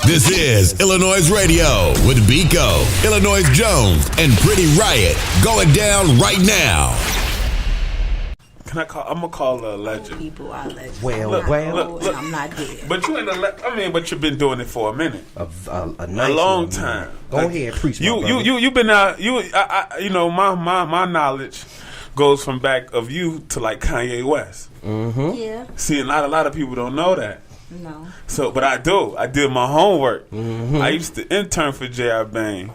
This is iLLANOiZE Radio with Biko, iLLANOiZE Jones, and Pretty Riot. Going down right now. Can I call? I'm gonna call a legend. People are legends. Look, I'm not dead. But you ain't but you've been doing it for a minute, a nice long time. Go ahead, preach. You've been out. My knowledge goes from back of you to like Kanye West. Mm-hmm. Yeah. See, a lot of people don't know that. No. So, but I do. I did my homework. Mm-hmm. I used to intern for J.R. Bain.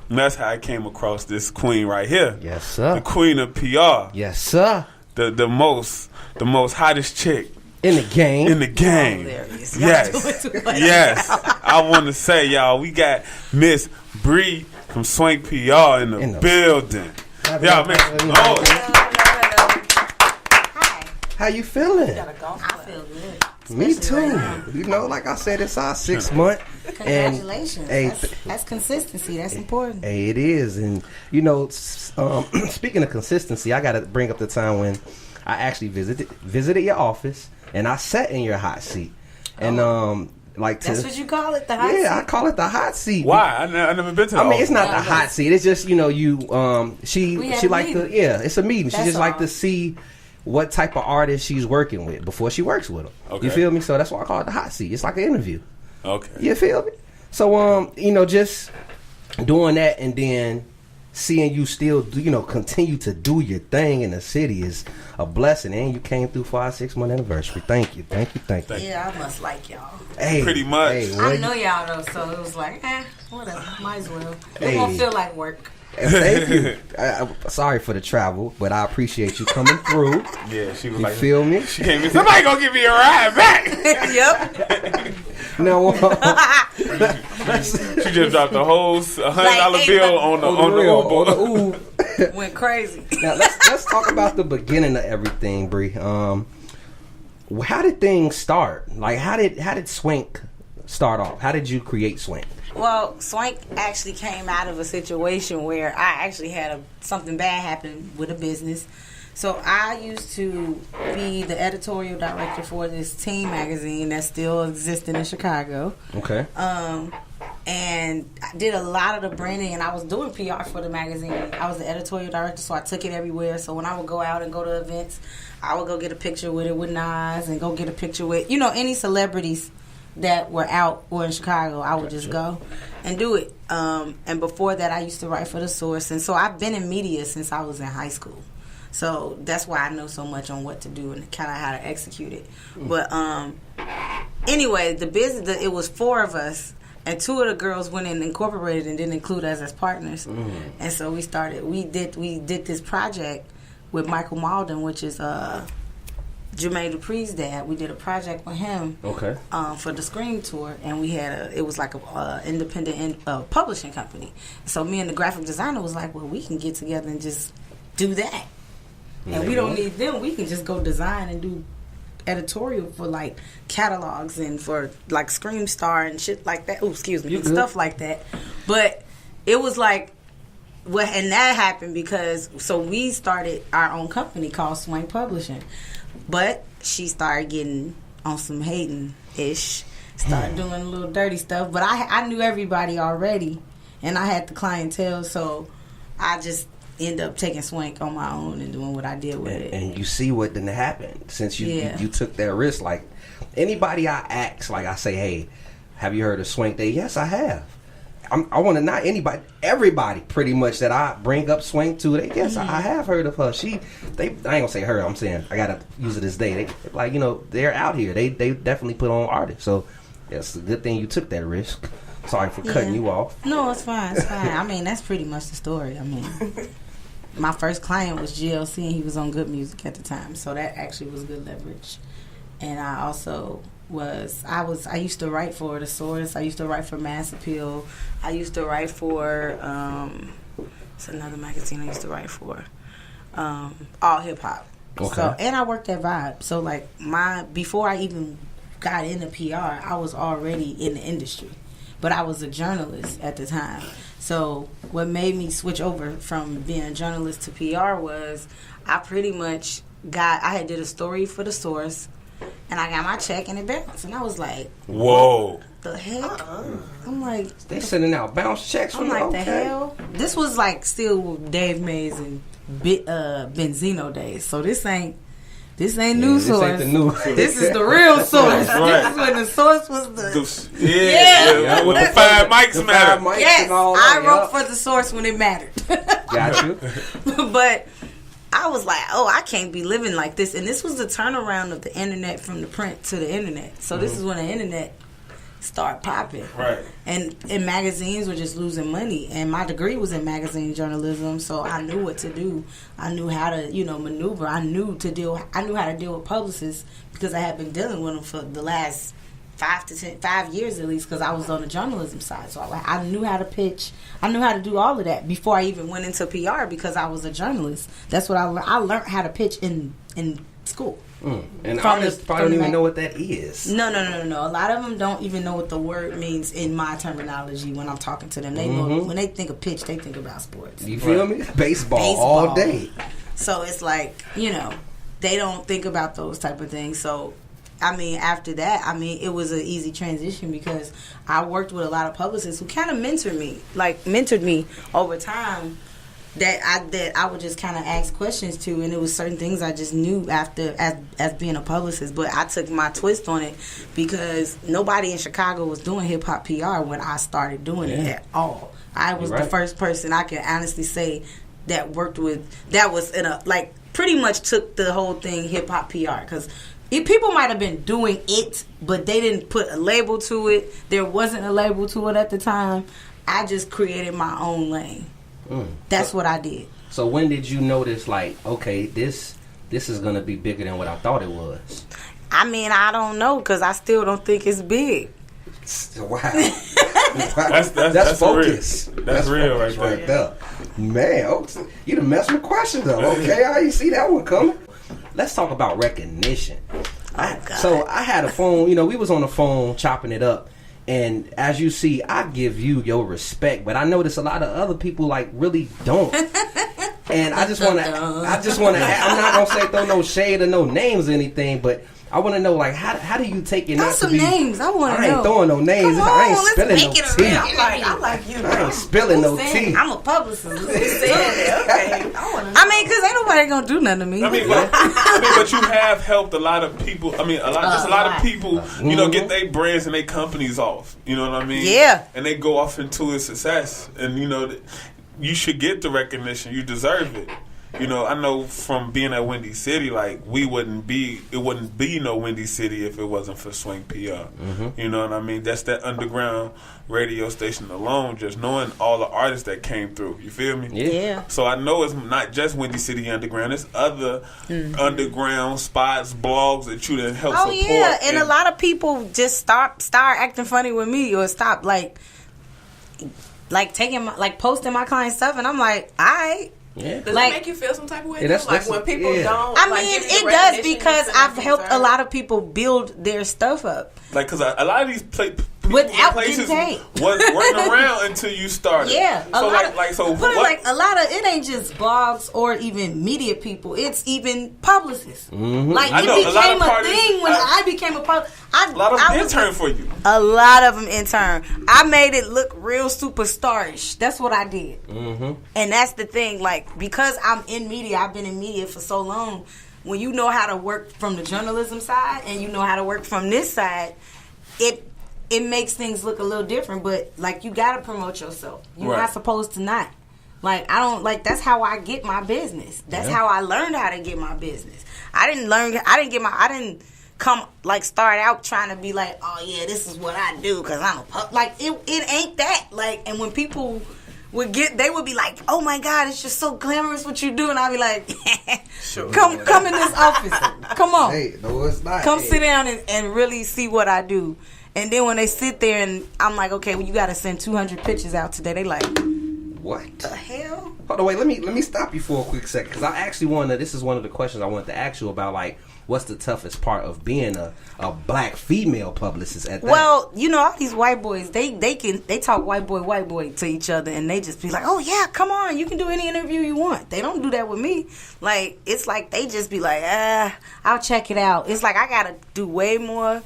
And that's how I came across this queen right here. Yes, sir. The queen of PR. Yes, sir. The most hottest chick in the game. Hilarious. Yes. I want to say, y'all, we got Miss Bree from Swank PR in the building. Y'all, man. Hi. How you feeling? I feel good. Me too. Right, you know, like I said, it's our 6 month. Congratulations. And, that's consistency. That's important. Hey, it is. And, you know, speaking of consistency, I got to bring up the time when I actually visited your office and I sat in your hot seat. And, that's what you call it, the hot seat? Yeah, I call it the hot seat. Why? I never been to the office. It's not the hot seat. It's just, you know, she like to, it's a meeting. She just like to see what type of artist she's working with before she works with them. Okay. You feel me? So that's why I call it the hot seat. It's like an interview. Okay. You feel me? So, just doing that and then seeing you still, continue to do your thing in the city is a blessing. And you came through for our 6 month anniversary. Thank you. Yeah, I must like y'all. Hey, pretty much. Hey, I know y'all though, so it was like, whatever. Might as well. It Hey. won't feel like work. Thank you. Sorry for the travel, but I appreciate you coming through. Yeah, she was You like, feel me? She came in. Somebody gonna give me a ride back. Yep. No. She just dropped a whole $100 bill on the Uber. Went crazy. Now let's talk about the beginning of everything, Bree. How did things start? Like, how did Swank start off? How did you create Swank? Well, Swank actually came out of a situation where I actually had something bad happen with a business. So I used to be the editorial director for this teen magazine that still exists in Chicago. Okay. And I did a lot of the branding, and I was doing PR for the magazine. I was the editorial director, so I took it everywhere. So when I would go out and go to events, I would go get a picture with it with Nas and go get a picture with, any celebrities that were out or in Chicago. I would just go and do it. And before that, I used to write for The Source. And so I've been in media since I was in high school. So that's why I know so much on what to do and kind of how to execute it. But anyway, the business, it was 4 of us. And 2 of the girls went in and incorporated and didn't include us as partners. And so we did this project with Michael Malden, which is Jermaine Dupri's dad. We did a project with him. Okay. For the Scream tour, and we had it was like a independent publishing company. So me and the graphic designer was like, well, we can get together and just do that. And we don't need them. We can just go design and do editorial for like catalogs and for like Scream Star and shit like that. Oh, excuse me, and stuff like that. But it was like, and that happened because we started our own company called Swank Publishing. But she started getting on some hating-ish, started doing a little dirty stuff. But I knew everybody already, and I had the clientele, so I just ended up taking Swank on my own and doing what I did with it. And you see what didn't happen since you took that risk. Like, anybody I ask, like I say, hey, have you heard of Swank? Yes, I have. I want to not everybody pretty much that I bring up Swank to. Yes, I have heard of her. I ain't gonna say her. I'm saying I gotta use it this day. They're out here. They definitely put on artists. So it's a good thing you took that risk. Sorry for cutting you off. No, it's fine. It's fine. I mean, that's pretty much the story. I mean, my first client was GLC, and he was on Good Music at the time, so that actually was good leverage. And I also I used to write for The Source. I used to write for Mass Appeal. I used to write for it's another magazine I used to write for, All Hip Hop. Okay. So, and I worked at Vibe. So like before I even got into PR, I was already in the industry, but I was a journalist at the time. So what made me switch over from being a journalist to PR was I pretty much I had did a story for The Source. And I got my check and it bounced. And I was like, whoa. The heck? I'm like, they sending out bounce checks from the hell? This was like still Dave Mays and Benzino days. So this ain't new source. This ain't the new. This is the real source. Right. This is when the source was the with the 5 mics matter. Yes, I wrote for the source when it mattered. Got you. But I was like, oh, I can't be living like this. And this was the turnaround of the internet from the print to the internet. So this is when the internet started popping. Right. And magazines were just losing money. And my degree was in magazine journalism, so I knew what to do. I knew how to, maneuver. I knew how to deal with publicists because I had been dealing with them for the last 5 years at least, because I was on the journalism side. So I knew how to pitch. I knew how to do all of that before I even went into PR because I was a journalist. That's what I learned. I learned how to pitch in school. And artists probably don't even know what that is. No. A lot of them don't even know what the word means in my terminology when I'm talking to them. They know when they think of pitch, they think about sports. You feel me? Baseball all day. So it's like, they don't think about those type of things. So, after that, it was an easy transition because I worked with a lot of publicists who kind of mentored me over time. That I would just kind of ask questions to, and it was certain things I just knew as being a publicist. But I took my twist on it because nobody in Chicago was doing hip hop PR when I started doing it at all. I was the first person I can honestly say that worked with that was in a pretty much took the whole thing hip hop PR because. People might have been doing it, but they didn't put a label to it. There wasn't a label to it at the time. I just created my own lane. That's what I did. So when did you notice, okay, this is going to be bigger than what I thought it was? I don't know, because I still don't think it's big. Wow. That's focus. That's real right there. Man, you done messed with questions, though. Okay, I didn't see that one coming. Let's talk about recognition. So I had a phone, we was on the phone chopping it up. And as you see, I give you your respect, but I notice a lot of other people really don't. And I just want to, I'm not going to say throw no shade or no names or anything, but I want to know, how do you take it? Throw some names. I want to know. I ain't throwing no names. Come on, I ain't spilling no tea. I like you. I ain't spilling no tea. I'm a publicist. Okay. Because ain't nobody going to do nothing to me. But you have helped a lot of people. A lot of people, get their brands and their companies off. You know what I mean? Yeah. And they go off into a success. And, you should get the recognition. You deserve it. I know from being at Windy City, it wouldn't be no Windy City if it wasn't for Swank PR. You know what I mean? That's that underground radio station alone, just knowing all the artists that came through. You feel me? Yeah. So I know it's not just Windy City Underground. It's other underground spots, blogs that you done help support. Oh, yeah. And a lot of people just start acting funny with me or stop, taking posting my client stuff. And I'm like, all right. Yeah. Does it make you feel some type of way? When people don't? It does because I've helped a lot of people build their stuff up. Because a lot of these without places getting paid weren't around until you started. Yeah. So a lot of it ain't just blogs or even media people. It's even publicists. Mm-hmm. It became a thing when I became a publicist. A lot of them intern for you. A lot of them intern. I made it look real superstarish. That's what I did. Mm-hmm. And that's the thing. Because I'm in media, I've been in media for so long. When you know how to work from the journalism side and you know how to work from this side, it makes things look a little different. But you gotta promote yourself. You're not supposed to not. That's how I get my business. That's how I learned how to get my business. I didn't come start out trying to be oh yeah, this is what I do because I'm a it ain't that. And when people they would be like, oh my God, it's just so glamorous what you do, and I'd be like, sure. Come in this office, come on, hey, no, it's not. Come sit down and really see what I do. And then when they sit there and I'm like, okay, well, you got to send 200 pictures out today, they like, what the hell? Hold on, wait. Let me stop you for a quick second because I actually wanted. This is one of the questions I wanted to ask you about. Like, what's the toughest part of being a black female publicist at that? Well, you know, all these white boys, they talk white boy to each other, and they just be like, oh yeah, come on, you can do any interview you want. They don't do that with me. Like, it's like they just be like, I'll check it out. It's like I gotta do way more.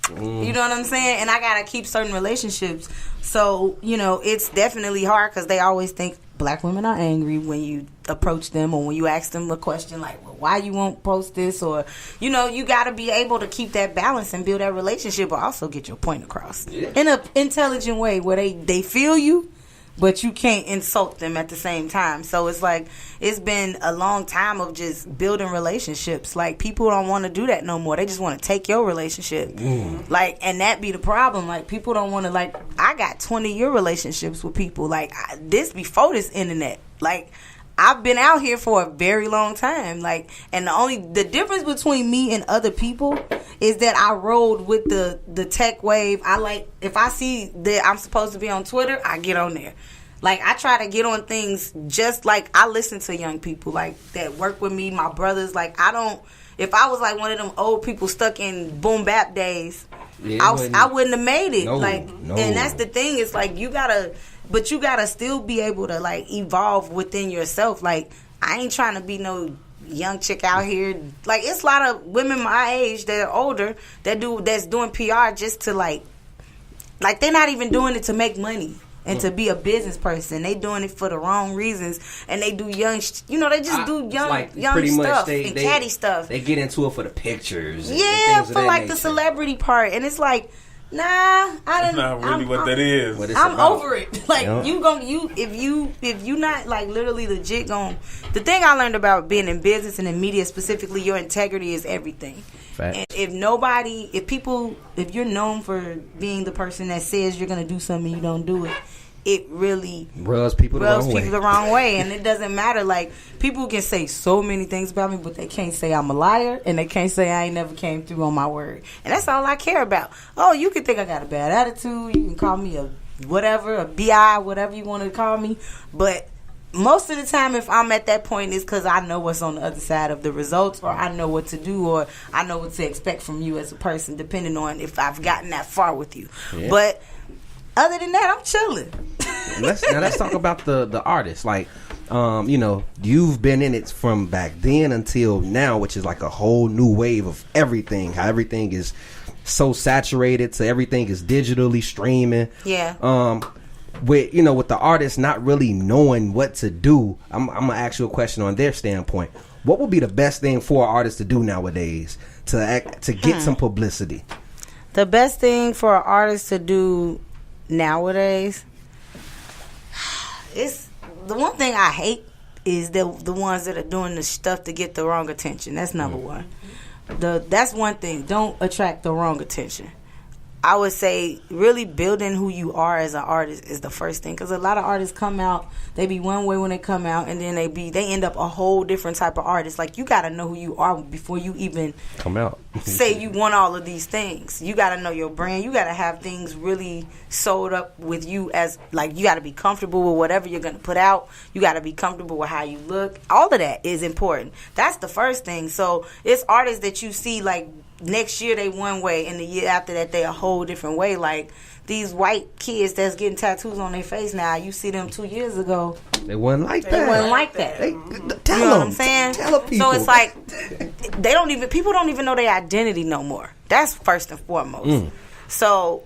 You know what I'm saying? And I gotta keep certain relationships. So, you know, it's definitely hard because they always think black women are angry when you approach them or when you ask them a question like, well, why you won't post this? Or, you know, you got to be able to keep that balance and build that relationship, but also get your point across in an intelligent way where they feel you, but you can't insult them at the same time. So it's like, it's been a long time of just building relationships. Like, people don't want to do that no more. They just want to take your relationship. Like, and that be the problem. Like, people don't want to, like, I got 20-year relationships with people. Like, this before this internet. Like, I've been out here for a very long time. Like, and the difference between me and other people is that I rode with the tech wave. If I see that I'm supposed to be on Twitter, I get on there. Like, I try to get on things just like I listen to young people like that work with me, my brothers. Like, if I was like one of them old people stuck in boom bap days, I wouldn't have made it. And that's the thing. It's like, you gotta still be able to like evolve within yourself. Like, I ain't trying to be no young chick out here. Like, it's a lot of women my age that are older that's doing PR just to like they're not even doing it to make money and to be a business person. They doing it for the wrong reasons, and they do young, they just do young stuff and catty stuff. They get into it for the pictures. Yeah, for like the celebrity part, and it's like, nah, That's not really what that is. I'm over it. Like, if you not like literally legit the thing I learned about being in business and in media specifically, your integrity is everything. Fact. And if you're known for being the person that says you're gonna do something and you don't do it, it really rubs people the wrong way. And it doesn't matter. Like, people can say so many things about me, but they can't say I'm a liar, and they can't say I ain't never came through on my word. And that's all I care about. Oh, you can think I got a bad attitude. You can call me a whatever, a BI, whatever you want to call me. But most of the time, if I'm at that point, it's because I know what's on the other side of the results, or I know what to do, or I know what to expect from you as a person, depending on if I've gotten that far with you. Yeah. But other than that, I'm chilling. Let's talk about the artists. Like, you've been in it from back then until now, which is like a whole new wave of everything. How everything is so saturated, so everything is digitally streaming. Yeah. With the artists not really knowing what to do, I'm gonna ask you a question on their standpoint. What would be the best thing for artists to do nowadays to get some publicity? The best thing for an artist to do nowadays, it's the one thing I hate is the ones that are doing the stuff to get the wrong attention. That's number one. That's one thing. Don't attract the wrong attention. I would say really building who you are as an artist is the first thing, because a lot of artists come out, they be one way when they come out, and then they end up a whole different type of artist. Like, you got to know who you are before you even come out. Say you want all of these things. You got to know your brand. You got to have things really sold up with you as, like, you got to be comfortable with whatever you're going to put out. You got to be comfortable with how you look. All of that is important. That's the first thing. So it's artists that you see, like, next year they one way, and the year after that they a whole different way. Like, these white kids that's getting tattoos on their face now, you see them 2 years ago, they wasn't like that. They wasn't like that. Tell you know them. What I'm saying? Tell people. So it's like people don't even know their identity no more. That's first and foremost. So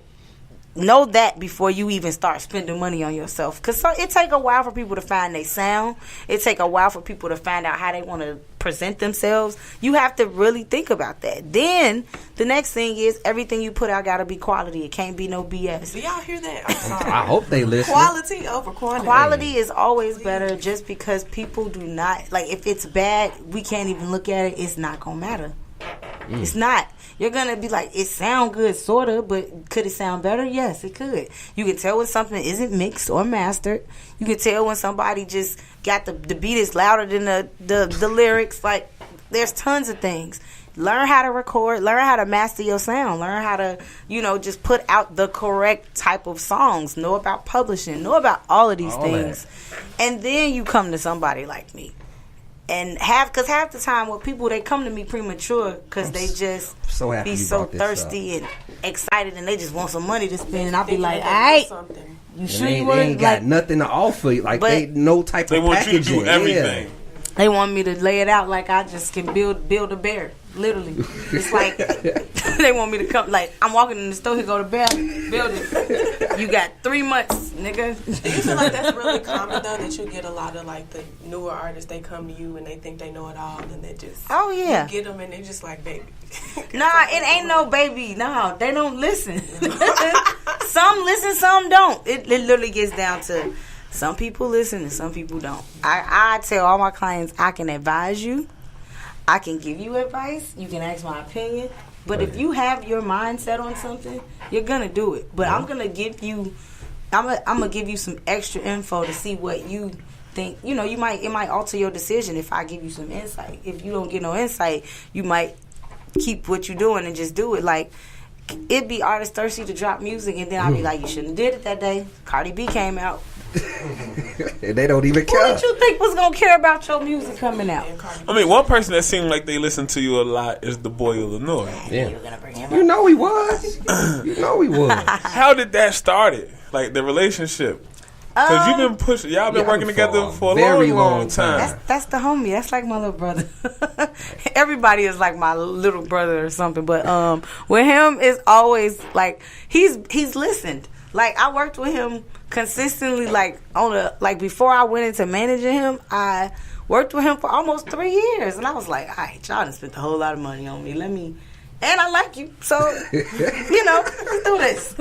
know that before you even start spending money on yourself, because it take a while for people to find their sound. It take a while for people to find out how they want to present themselves. You have to really think about that. Then the next thing is everything you put out got to be quality. It can't be no BS. Do y'all hear that? I'm sorry. I hope they listen. Quality over quantity. Quality is always better, just because people do not, like, if it's bad, we can't even look at it. It's not gonna matter. It's not. You're going to be like, it sound good, sort of, but could it sound better? Yes, it could. You can tell when something isn't mixed or mastered. You can tell when somebody just got the beat is louder than the lyrics. Like, there's tons of things. learn how to record, learn how to master your sound, learn how to, just put out the correct type of songs, know about publishing, know about all of these things. And then you come to somebody like me. And because half the time with people, they come to me premature because they just be so thirsty and excited and they just want some money to spend. And I'll be like, all right, you sure you want to? They ain't got nothing to offer. Like, they no type of packaging. They want you to do everything. They want me to lay it out like I just can build a bear. Literally. It's like they want me to come. Like, I'm walking in the store, here go the bear, build it. You got 3 months, nigga. Do you feel like that's really common, though, that you get a lot of, like, the newer artists, they come to you and they think they know it all and they just... Oh, yeah. You get them and they just like, baby. Nah, it ain't no baby. No, they don't listen. Some listen, some don't. It literally gets down to... Some people listen and some people don't. I tell all my clients, I can advise you. I can give you advice. You can ask my opinion. But if you have your mindset on something, you're going to do it. But I'm going to give you, I'm going to give you some extra info to see what you think. It might alter your decision if I give you some insight. If you don't get no insight, you might keep what you're doing and just do it. Like, it'd be artists thirsty to drop music, and then I'll be like, you shouldn't have did it that day. Cardi B came out. And they don't even care. Who did you think was gonna care about your music coming out? I mean, one person that seemed like they listen to you a lot is the boy Illinois. Yeah. You know he was. How did that start? Like the relationship? Because you've been pushing. Y'all been working together for a very long time. That's the homie. That's like my little brother. Everybody is like my little brother or something. But with him, it's always like he's listened. Like, I worked with him consistently, like before I went into managing him, I worked with him for almost 3 years, and I was like, all right, y'all done spent a whole lot of money on me. And I like you, so let's do this.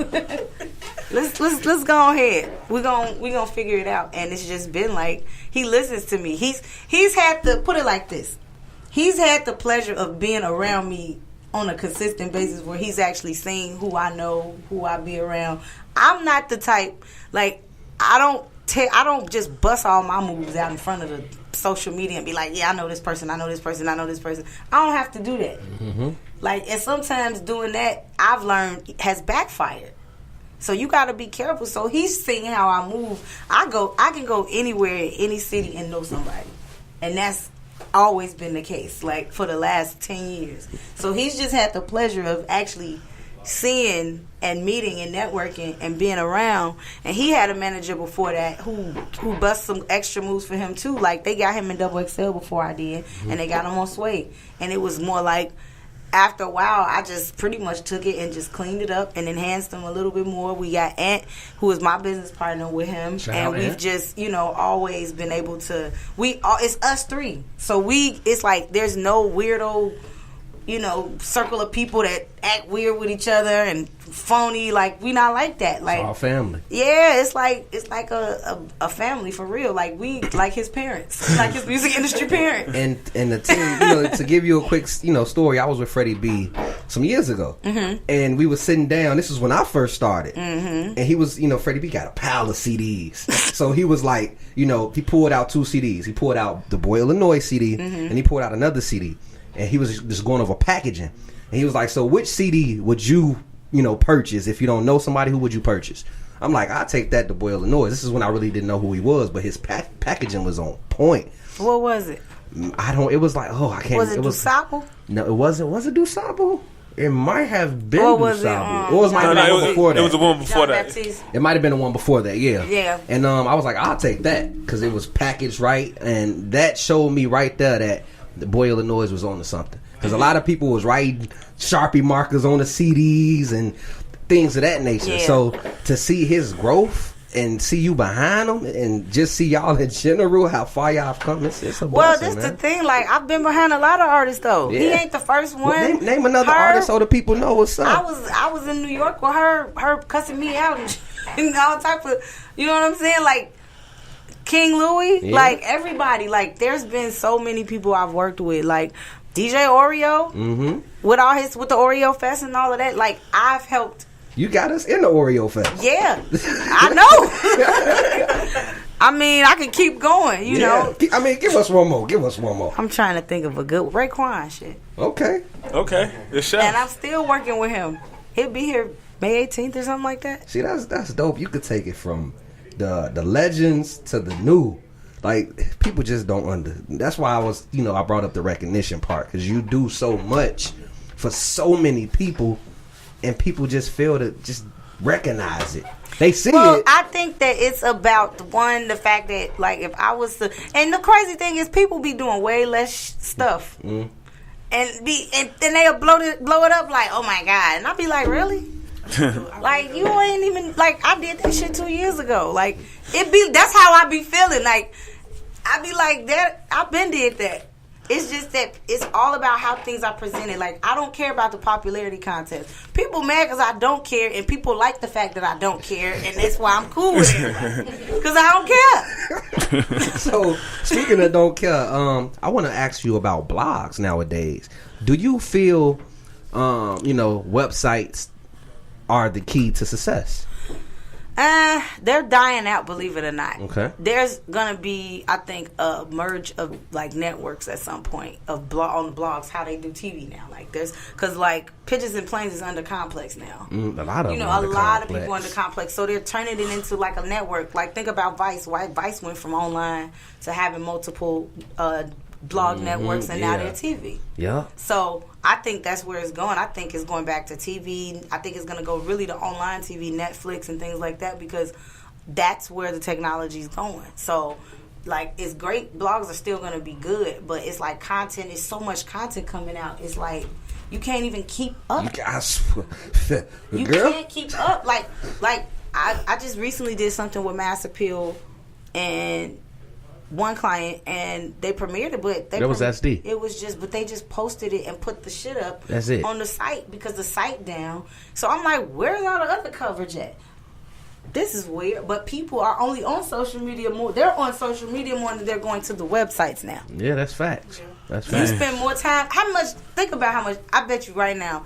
let's go ahead. We gonna figure it out. And it's just been like he listens to me. He's had to put it like this. He's had the pleasure of being around me on a consistent basis where he's actually seen who I know, who I be around. I'm not the type, like, I don't just bust all my moves out in front of the social media and be like, yeah, I know this person, I know this person, I know this person. I don't have to do that. Mm-hmm. Like, and sometimes doing that, I've learned, has backfired. So you got to be careful. So he's seeing how I move. I can go anywhere in any city and know somebody. And that's always been the case, like, for the last 10 years. So he's just had the pleasure of actually seeing and meeting and networking and being around. And he had a manager before that who bust some extra moves for him too. Like, they got him in XXL before I did, and they got him on Sway. And it was more like, after a while, I just pretty much took it and just cleaned it up and enhanced them a little bit more. We got Ant, who is my business partner with him. We've just, always been able to, it's us three. So it's like, there's no weirdo, circle of people that act weird with each other and phony. Like, we not like that. Like, it's our family. Yeah, it's like a family for real. Like, we like his parents, like his music industry parents. And the team, to give you a quick, story. I was with Freddie B some years ago, and we were sitting down. This is when I first started, and he was, Freddie B got a pile of CDs. So he was like, he pulled out 2 CDs. He pulled out the Boy Illinois CD, and he pulled out another CD. And he was just going over packaging. And he was like, so which CD would you, purchase? If you don't know somebody, who would you purchase? I'm like, I'll take that to Boy Illinois. This is when I really didn't know who he was, but his packaging was on point. What was it? It was like, I can't. Was it DuSable? No, it wasn't. Was it DuSable? It might have been DuSable. It might have been the one before that. It was the one before that. It might have been the one before that, yeah. Yeah. And I was like, I'll take that, because it was packaged right, and that showed me right there that the Boy Illinois was on to something. Because a lot of people was writing Sharpie markers on the CDs and things of that nature. Yeah. So to see his growth and see you behind him and just see y'all in general, how far y'all have come, it's a blessing, well, that's the thing. Like, I've been behind a lot of artists, though. Yeah. He ain't the first one. Well, name another artist so the people know what's up. I was in New York with her cussing me out and all type of, you know what I'm saying? Like, King Louis, like, everybody. Like, there's been so many people I've worked with. Like, DJ Oreo, with the Oreo Fest and all of that. Like, I've helped. You got us in the Oreo Fest. Yeah, I know. I mean, I can keep going, you know. I mean, give us one more. I'm trying to think of a good Raekwon shit. Okay. The chef. And I'm still working with him. He'll be here May 18th or something like that. See, that's dope. You could take it from the legends to the new. Like, people just don't that's why I brought up the recognition part, because you do so much for so many people, and people just fail to just recognize it. They see it. I think that it's about the fact that, like, if I was to, and the crazy thing is, people be doing way less stuff, and they'll blow it up like, oh my god, and I'll be like, really? Like, you ain't even, like, I did that shit 2 years ago. Like, that's how I be feeling. Like, I be like, that I've been did that. It's just that it's all about how things are presented. Like, I don't care about the popularity contest. People mad because I don't care, and people like the fact that I don't care, and that's why I'm cool with it. Because I don't care. So, speaking of don't care, I want to ask you about blogs nowadays. Do you feel, websites are the key to success? They're dying out, believe it or not. Okay. There's gonna be, I think, a merge of like networks at some point of on the blogs, how they do TV now. Like, because like Pigeons and Planes is under Complex now. A lot of people under Complex, so they're turning it into like a network. Like, think about Vice. Why Vice went from online to having multiple blog networks, and now they're TV. Yeah. So I think that's where it's going. I think it's going back to TV. I think it's going to go really to online TV, Netflix, and things like that, because that's where the technology is going. So, like, it's great. Blogs are still going to be good, but it's like content. It's so much content coming out. It's like you can't even keep up. You can't keep up. Like I just recently did something with Mass Appeal and one client, and they premiered it, but that was SD. It was just, but they just posted it and put the shit up. That's it. On the site, because the site down. So I'm like, where's all the other coverage at? This is weird. But people are only on social media more. They're on social media more than they're going to the websites now. Yeah, that's facts. That's facts. You spend more time. Think about how much. I bet you right now,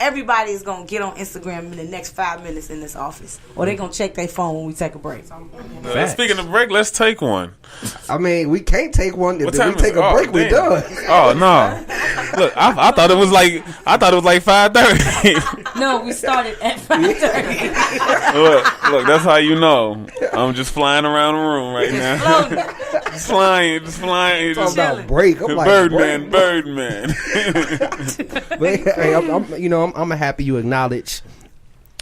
everybody is going to get on Instagram in the next 5 minutes in this office, or they're going to check their phone when we take a break. Speaking of break, let's take one. I mean, we can't take one. If we take a break, we done. Oh no! Look, I thought it was like 5:30. No, we started at 5:30. Look, that's how you know. I'm just flying around the room right now. Just flying. Talking about break. I'm like, Birdman. But hey, I'm happy you acknowledge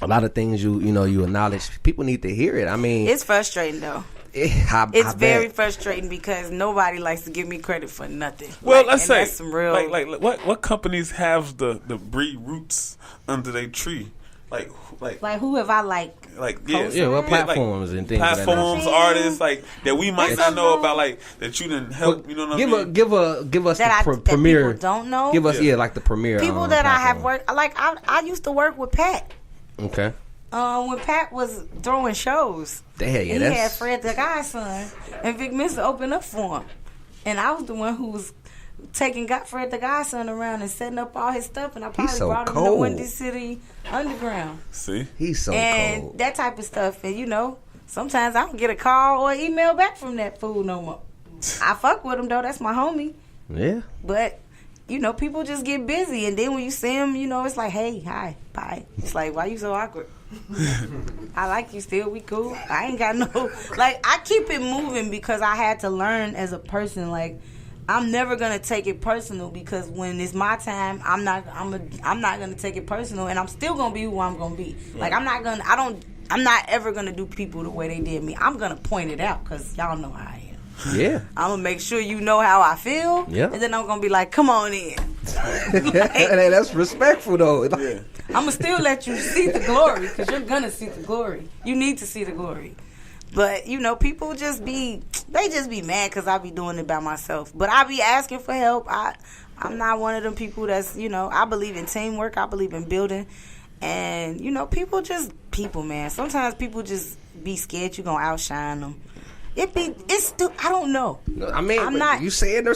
a lot of things. You acknowledge. People need to hear it. I mean, it's frustrating though. It's very frustrating because nobody likes to give me credit for nothing. Well, let's say some real what companies have the Bree roots under their tree? Like who have I like what platforms and things? Platforms, artists like that we might not know about, like that you didn't help. You know what I mean? Give us that the premiere. People don't know. Give us like the premiere. People that I have worked like I used to work with Pat. Okay. When Pat was throwing shows, he had Fred the Godson and Vic Mensa open up for him, and I was the one who was got Fred the Godson around and setting up all his stuff, and I probably brought him to Windy City Underground. See, he's so and cold. That type of stuff, and sometimes I don't get a call or email back from that fool no more. I fuck with him though; that's my homie. Yeah, but. People just get busy, and then when you see them, it's like, hey, hi, bye. It's like, why you so awkward? I like you still, we cool. I ain't got no, I keep it moving because I had to learn as a person, I'm never gonna take it personal, because when it's my time, I'm not gonna take it personal, and I'm still gonna be who I'm gonna be. I'm not ever gonna do people the way they did me. I'm gonna point it out because y'all know how I am. Yeah, I'm gonna make sure you know how I feel. Yeah, and then I'm gonna be like, "Come on in." That's respectful, though. I'm gonna still let you see the glory, because you're gonna see the glory. You need to see the glory. But people just be mad because I be doing it by myself. But I be asking for help. I'm not one of them people that's I believe in teamwork. I believe in building, and people, man. Sometimes people just be scared you're gonna outshine them. I don't know. I mean, I'm not. You saying the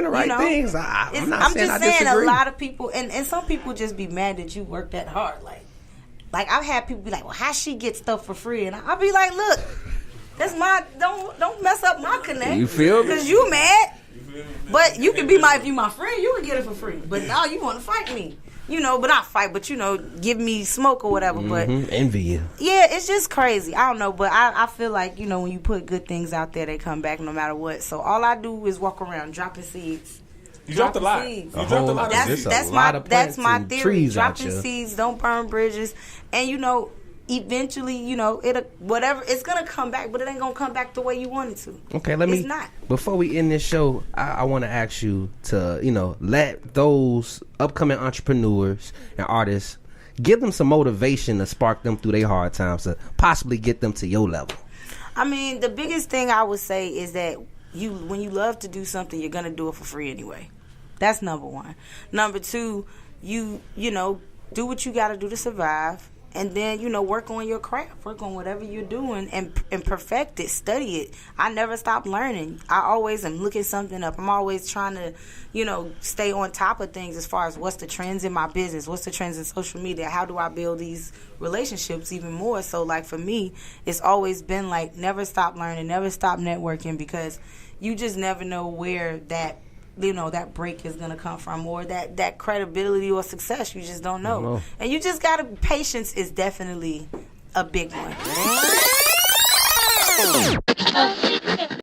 right things. I'm not saying I disagree. Saying a lot of people, and some people just be mad that you work that hard. Like I've had people be like, "Well, how she get stuff for free?" And I'll be like, "Look, That's my don't mess up my connect. You feel me? Because you mad. But you can be if you my friend, you can get it for free. But now you want to fight me. But not fight, but give me smoke or whatever. But envy you. Yeah, it's just crazy. I don't know, but I feel like, when you put good things out there, they come back no matter what. So all I do is walk around dropping seeds. You dropped a lot. You dropped a lot. That's my theory. Dropping out seeds, don't burn bridges. And eventually, it's gonna come back, but it ain't gonna come back the way you want it to. Okay, it's not. Before we end this show, I want to ask you to, let those upcoming entrepreneurs and artists, give them some motivation to spark them through their hard times to possibly get them to your level. I mean, the biggest thing I would say is that when you love to do something, you're gonna do it for free anyway. That's number one. Number two, you do what you got to do to survive. And then, work on your craft, work on whatever you're doing and perfect it, study it. I never stop learning. I always am looking something up. I'm always trying to, stay on top of things as far as what's the trends in my business, what's the trends in social media, how do I build these relationships even more. So, like, for me, it's always been, like, never stop learning, never stop networking, because you just never know where that break is going to come from, or that credibility or success. You just don't know. And you just got to, patience is definitely a big one.